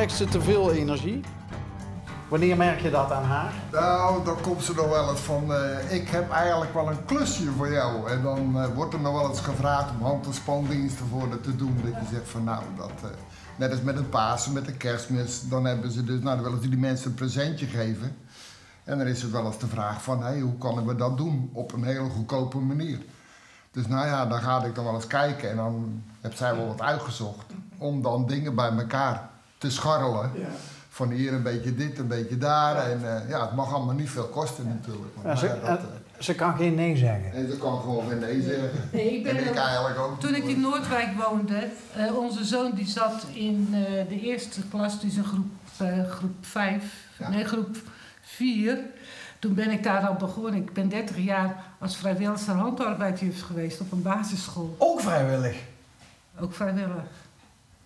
krijgt ze te veel energie? Wanneer merk je dat aan haar? Nou, dan komt ze nog wel eens van, ik heb eigenlijk wel een klusje voor jou. En dan wordt er nog wel eens gevraagd om hand- en spandiensten voor haar te doen. Dat je zegt van nou, net als met een Pasen, met een Kerstmis, dan hebben ze dus, nou dan willen ze die mensen een presentje geven. En dan is het wel eens de vraag van, hey, hoe kunnen we dat doen op een hele goedkope manier? Dus nou ja, dan ga ik dan wel eens kijken en dan heeft zij wel wat uitgezocht om dan dingen bij elkaar te scharrelen. Ja. Van hier een beetje dit, een beetje daar. En ja, het mag allemaal niet veel kosten natuurlijk. Ja, ze kan geen nee zeggen. En ze kan gewoon geen nee zeggen. Nee, eigenlijk ook. Toen ik in Noordwijk woonde, onze zoon die zat in de eerste klas, dus in groep 5, ja. Nee, groep 4. Toen ben ik daar al begonnen. Ik ben 30 jaar als vrijwilligster handarbeidjuf geweest op een basisschool. Ook vrijwillig? Ook vrijwillig.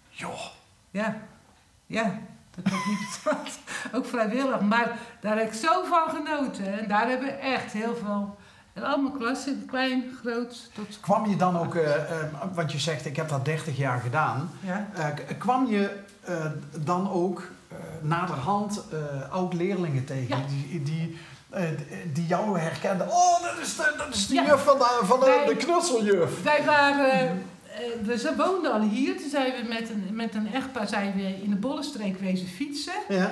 Joh. Ja, ja. Dat heb ik niet betaald. Ook vrijwillig. Maar daar heb ik zo van genoten. En daar hebben we echt heel veel. En allemaal klassen, klein, groot. Tot... Kwam je dan ook, want je zegt ik heb dat 30 jaar gedaan. Ja? Kwam je dan ook naderhand oud-leerlingen tegen? Ja. Die jou herkenden. Oh, dat is de juf van de knutseljuf. Wij waren... Ze woonden al hier. Toen zijn we met een echtpaar in de Bollenstreek wezen fietsen. Ja.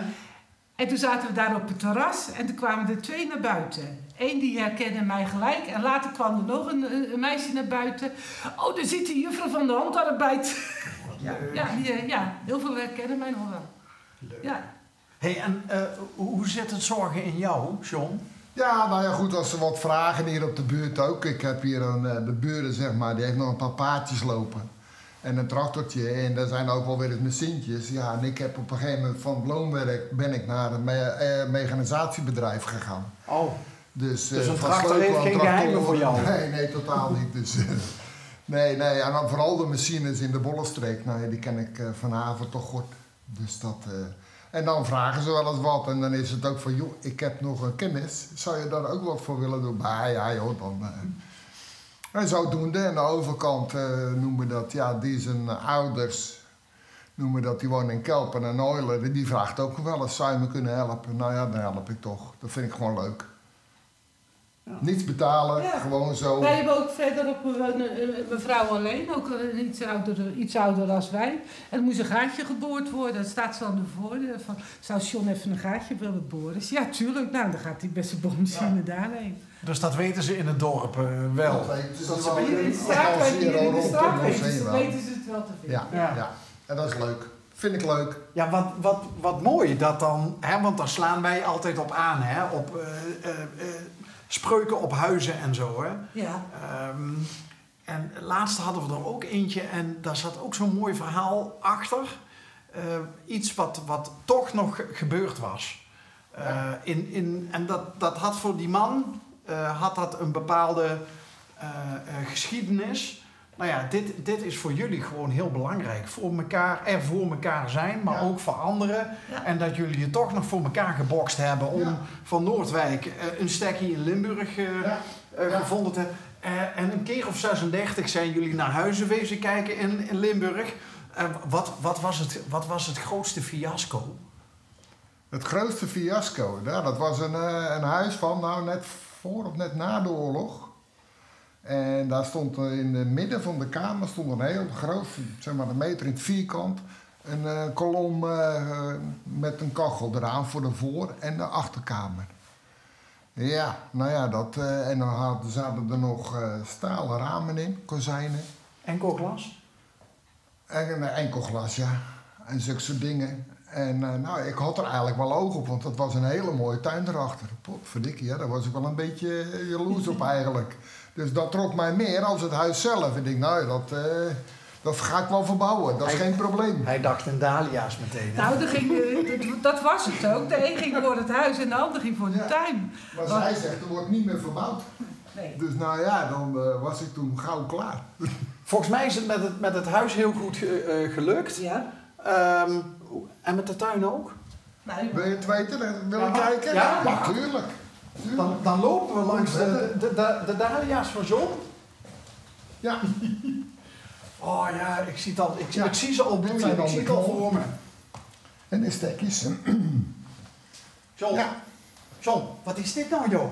En toen zaten we daar op het terras. En toen kwamen er 2 naar buiten. Eén die herkende mij gelijk. En later kwam er nog een meisje naar buiten. Oh, daar zit de juffrouw van de handarbeid. Ja, heel veel herkennen mij nog wel. Leuk. Ja. Hey, en hoe zit het zorgen in jou, John? Ja, nou ja, goed, als ze wat vragen hier op de buurt ook. Ik heb hier de buren, zeg maar, die heeft nog een paar paardjes lopen. En een tractortje. En daar zijn ook wel weer eens machientjes. Ja, en ik heb op een gegeven moment van het loonwerk ben ik naar een mechanisatiebedrijf gegaan. Oh, dus een tractor heeft geen geheimen voor jou? Nee, totaal niet. Dus, nee, en dan vooral de machines in de Bollenstreek. Nou ja, die ken ik vanavond toch goed. Dus dat... En dan vragen ze wel eens wat en dan is het ook van, joh, ik heb nog een kennis, zou je daar ook wat voor willen doen? Maar ja joh, dan... En zodoende, en de overkant noemen we dat, ja, die zijn ouders, noemen dat, die wonen in Kelpen en Euler, die vraagt ook wel eens, zou je me kunnen helpen? Nou ja, dan help ik toch. Dat vind ik gewoon leuk. Ja. Niets betalen, ja. Gewoon zo. Wij hebben ook verderop een mevrouw alleen, ook iets ouder als wij. En er moest een gaatje geboord worden. Dat staat ze dan ervoor. Van, zou John even een gaatje willen boren? Dus ja, tuurlijk. Nou, dan gaat hij best een boormachine daarheen. Dus dat weten ze in het dorp wel? Dat ze hier in de straat weten ze het wel te vinden. Ja. En dat is leuk. Vind ik leuk. Ja, wat mooi dat dan... Hè, want daar slaan wij altijd op aan, hè? Op... spreuken op huizen en zo, hè. Ja. En laatst hadden we er ook eentje en daar zat ook zo'n mooi verhaal achter. Iets wat toch nog gebeurd was. En dat had voor die man had dat een bepaalde geschiedenis. Nou ja, dit is voor jullie gewoon heel belangrijk. Voor elkaar zijn, maar ook voor anderen. Ja. En dat jullie het toch nog voor elkaar gebokst hebben om van Noordwijk een stekje in Limburg gevonden te hebben. En een keer of 36 zijn jullie naar Huizen wezen kijken in Limburg. Wat was het grootste fiasco? Het grootste fiasco? Ja, dat was een huis van net voor of net na de oorlog. En daar stond in het midden van de kamer stond een heel groot, zeg maar 1 meter in het vierkant, een kolom met een kachel eraan voor de voor- en de achterkamer. Ja, nou ja, en dan zaten er nog stalen ramen in, kozijnen. Enkel glas? Enkel glas, ja. En zulke soort dingen. En nou, ik had er eigenlijk wel oog op, want dat was een hele mooie tuin erachter. Potverdikkie, ja, daar was ik wel een beetje jaloers op eigenlijk. Dus dat trok mij meer als het huis zelf. Ik denk, nou, dat ga ik wel verbouwen, dat is geen probleem. Hij dacht in dahlia's meteen. Nou, dat was het ook. De een ging voor het huis en de ander ging voor de tuin. Maar zij zegt, er wordt niet meer verbouwd. Nee. Dus nou ja, dan was ik toen gauw klaar. Volgens mij is het met het huis heel goed gelukt. Ja. En met de tuin ook? Nou, wil je het weten? Wil je kijken? Ja, natuurlijk. Dan lopen we langs de dahlia's van John. Ja. Oh ja, ik zie ze al bloeien. Ik zie het al voor me. En de stekjes. John, Ja. John, wat is dit nou, joh?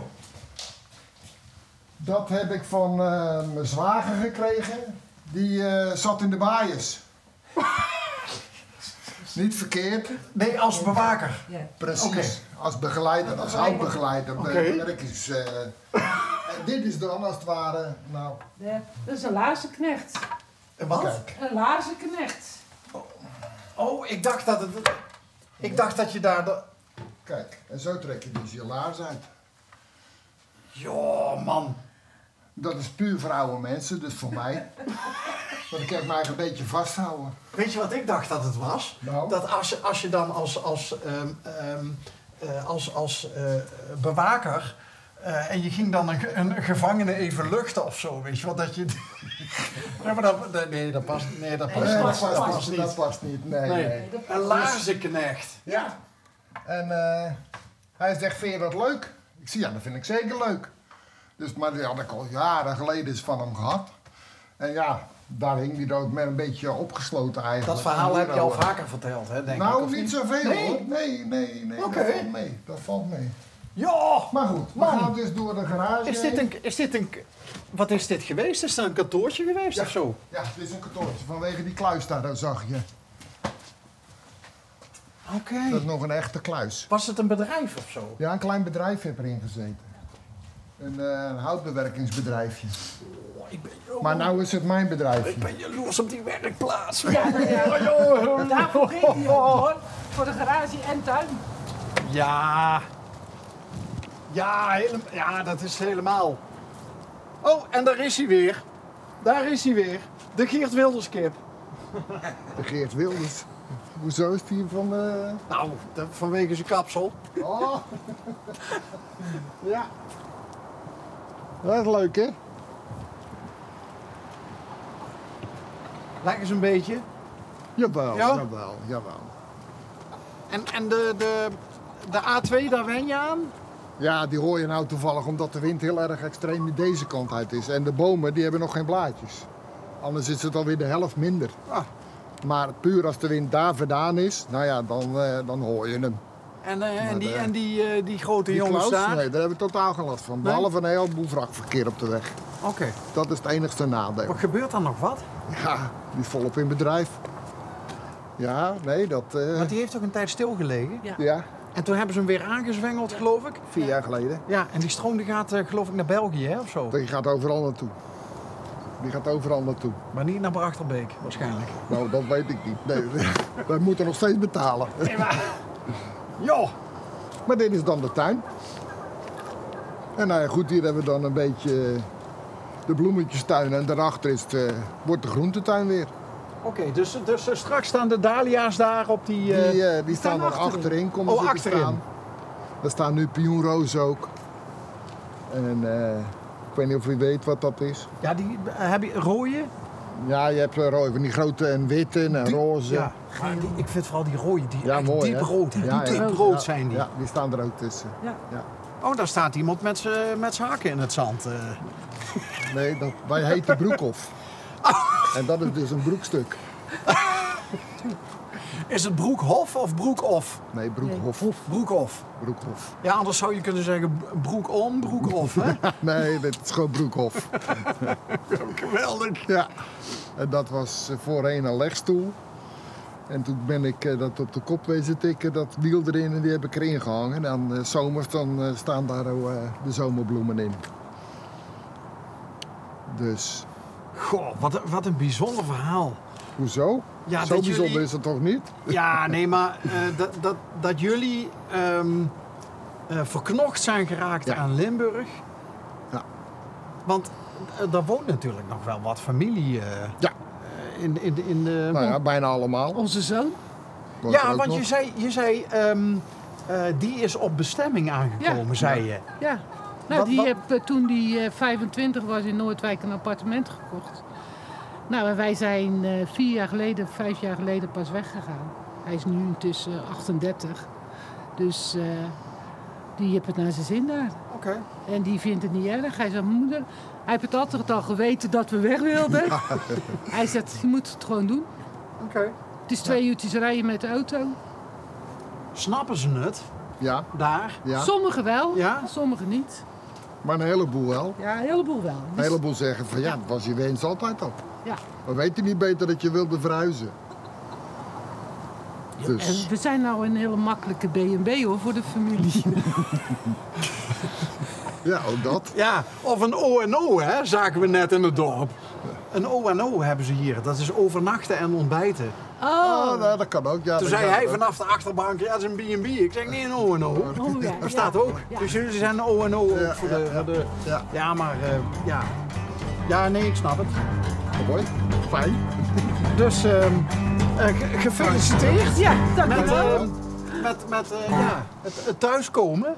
Dat heb ik van mijn zwager gekregen. Die zat in de baaiers. Niet verkeerd. Nee, als bewaker. Ja. Precies. Oké. Als begeleider, als houtbegeleider. Oké. Werkjes. En dit is dan als het ware, nou, Dat is een laarzenknecht. Wat? kijk. Een laarzenknecht. Oh, ik dacht dat het... Ik dacht dat je daar... Kijk, en zo trek je dus je laars uit. Ja, man. Dat is puur voor oude mensen, dus voor mij. Want ik heb mij een beetje vasthouden. Weet je wat ik dacht dat het was? Nou? Dat als je dan als bewaker... en je ging dan een gevangene even luchten of zo, weet je wel, dat je... Ja, maar dat past niet. Nee, dat past niet. Nee. Een laarzenknecht. Ja. En hij zegt, vind je dat leuk? Ik zie, ja, dat vind ik zeker leuk. Dus, maar die had ik al jaren geleden eens van hem gehad. En ja, daar hing hij ook met een beetje opgesloten eigenlijk. Dat verhaal heb je al vaker verteld, hè, denk ik. Nou, of niet zoveel Nee? hoor. Nee. Oké. Dat valt mee. Dat valt mee. Ja! Maar goed, we Man. gaan dus door de garage Is dit een... Wat is dit geweest? Is dat een kantoortje geweest of zo? Ja, dit is een kantoortje vanwege die kluis daar, dat zag je. Oké. Dat is nog een echte kluis. Was het een bedrijf of zo? Ja, een klein bedrijf heb erin gezeten. Een houtbewerkingsbedrijfje. Maar nou is het mijn bedrijfje. Ik ben jaloers op die werkplaats. Ja, daarvoor ging hij ook hoor. Voor de garage en tuin. Ja. Ja, dat is helemaal. Oh, en daar is hij weer. Daar is hij weer. De Geert Wilderskip. De Geert Wilders. Hoezo is die van... Nou, vanwege zijn kapsel. Oh. Ja. Dat is leuk, hè? Lijkt eens een beetje. Jawel, Ja? jawel. En de A2, daar wen je aan? Ja, die hoor je nou toevallig omdat de wind heel erg extreem deze kant uit is. En de bomen, die hebben nog geen blaadjes. Anders is het alweer de helft minder. Ah. Maar puur als de wind daar vandaan is, nou ja, dan hoor je hem. En die grote Die jongens Klaus, daar? nee, daar hebben we totaal geen last van. Behalve een heleboel vrachtverkeer op de weg. Oké. Dat is het enigste nadeel. Wat gebeurt er nog wat? Ja, die is volop in bedrijf. Ja, nee, dat... Want die heeft toch een tijd stilgelegen? Ja. Ja, En toen hebben ze hem weer aangezwengeld, geloof ik. 4 jaar geleden. Ja, en die stroom die gaat, geloof ik, naar België, hè, of zo. Die gaat overal naartoe. Die gaat overal naartoe. Maar niet naar Brachterbeek, waarschijnlijk. Nou, dat weet ik niet. Nee, wij moeten nog steeds betalen. Ja. Maar dit is dan de tuin. En nou ja, goed, hier hebben we dan een beetje de bloemetjestuin. En daarachter wordt de groentetuin weer. Oké, dus straks staan de dahlia's daar op die... Die staan er achterin. Komen Oh, ze te achterin. staan. Daar staan nu pioenrozen ook. En ik weet niet of u weet wat dat is. Ja, die heb je rode? Ja, je hebt rooi van die grote en witte en roze. Ja, maar ik vind vooral die rode, die Ja, echt mooi, diep hè? rood. Ja, Diep ja. rood Ja, zijn die. Ja, die staan er ook tussen. Ja. Ja. Oh, daar staat iemand met zijn hakken in het zand. Nee, wij heten Broekhof. En dat is dus een broekstuk. Is het Broekhof of Broekhof? Nee, Broekhof. Broekhof. Broekhof. Ja, anders zou je kunnen zeggen broek om, broekhof, hè? Nee, dit is gewoon Broekhof. Geweldig. Ja. En dat was voorheen een legstoel. En toen ben ik dat op de kop wezen tikken, dat wiel erin, en die heb ik erin gehangen. En dan zomers staan daar de zomerbloemen in. Dus, Goh, wat een bijzonder verhaal. hoezo? Ja, Zo dat bijzonder jullie- is het toch niet? Ja, nee, maar dat jullie verknocht zijn geraakt Ja. aan Limburg. Ja. Want daar woont natuurlijk nog wel wat familie Ja. in de... Nou ja, bijna allemaal. Onze zoon. Woont er Ja, ook want nog. je zei die is op bestemming aangekomen, Ja. zei je. Ja. Nou, Wat- die wat- heeft toen die 25 was in Noordwijk een appartement gekocht. Nou, en wij zijn 5 jaar geleden pas weggegaan. Hij is nu intussen 38. Dus die heeft het naar zijn zin daar. Oké. En die vindt het niet erg. Hij zei, moeder, hij heeft het altijd al geweten dat we weg wilden. Hij zegt, je moet het gewoon doen. Oké. Het is 2 uurtjes rijden met de auto. snappen ze het Ja. daar? Ja. Sommigen wel, Ja? sommigen niet. Maar een heleboel wel. Ja, een heleboel wel. Een heleboel zeggen van ja, dat was je wens altijd al. Ja. We weten niet beter dat je wilde verhuizen. Dus. En we zijn nou een hele makkelijke B&B hoor, voor de familie. Ja, ook dat. Ja, of een O&O, hè, zagen we net in het dorp. Een O&O hebben ze hier. Dat is overnachten en ontbijten. Oh, nou, dat kan ook. Ja, Toen dat zei kan hij ook. vanaf de achterbank, ja, dat is een B&B. Ik zeg, nee, een O&O. Oh, ja, Dat staat ook. Ja. Dus jullie zijn een O&O ook Ja, voor ja, de... ja. voor de- Ja. Ja, maar ja. Ja, nee, ik snap het. Mooi. Fijn. Dus gefeliciteerd Ja, dank met, je wel. met ja, het thuiskomen.